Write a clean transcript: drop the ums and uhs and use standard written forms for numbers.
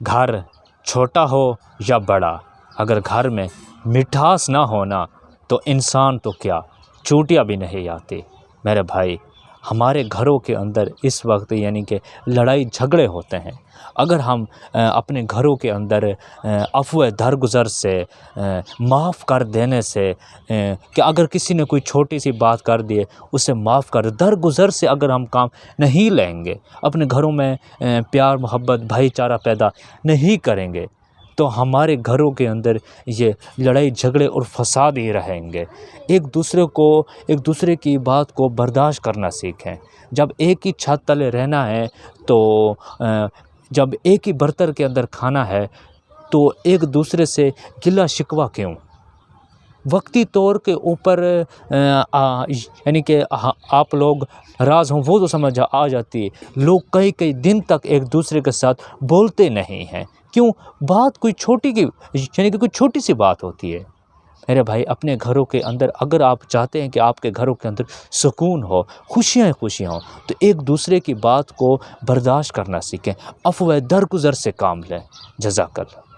گھر چھوٹا ہو یا بڑا، اگر گھر میں مٹھاس نہ ہونا تو انسان تو کیا چونٹیاں بھی نہیں آتی۔ میرے بھائی، ہمارے گھروں کے اندر اس وقت یعنی کہ لڑائی جھگڑے ہوتے ہیں۔ اگر ہم اپنے گھروں کے اندر عفو درگزر سے، معاف کر دینے سے، کہ اگر کسی نے کوئی چھوٹی سی بات کر دیے اسے معاف کر درگزر سے اگر ہم کام نہیں لیں گے، اپنے گھروں میں پیار محبت بھائی چارہ پیدا نہیں کریں گے، تو ہمارے گھروں کے اندر یہ لڑائی جھگڑے اور فساد ہی رہیں گے۔ ایک دوسرے کی بات کو برداشت کرنا سیکھیں۔ جب ایک ہی چھت تلے رہنا ہے تو جب ایک ہی برتن کے اندر کھانا ہے تو ایک دوسرے سے گلہ شکوہ کیوں؟ وقتی طور کے اوپر یعنی کہ آپ لوگ راز ہوں وہ تو سمجھ آ جاتی ہے، لوگ کئی دن تک ایک دوسرے کے ساتھ بولتے نہیں ہیں، کیوں؟ بات کوئی چھوٹی کی یعنی کہ کوئی چھوٹی سی بات ہوتی ہے۔ میرے بھائی، اپنے گھروں کے اندر اگر آپ چاہتے ہیں کہ آپ کے گھروں کے اندر سکون ہو، خوشیاں ہوں، تو ایک دوسرے کی بات کو برداشت کرنا سیکھیں، عفو درگزر سے کام لیں۔ جزاک اللہ۔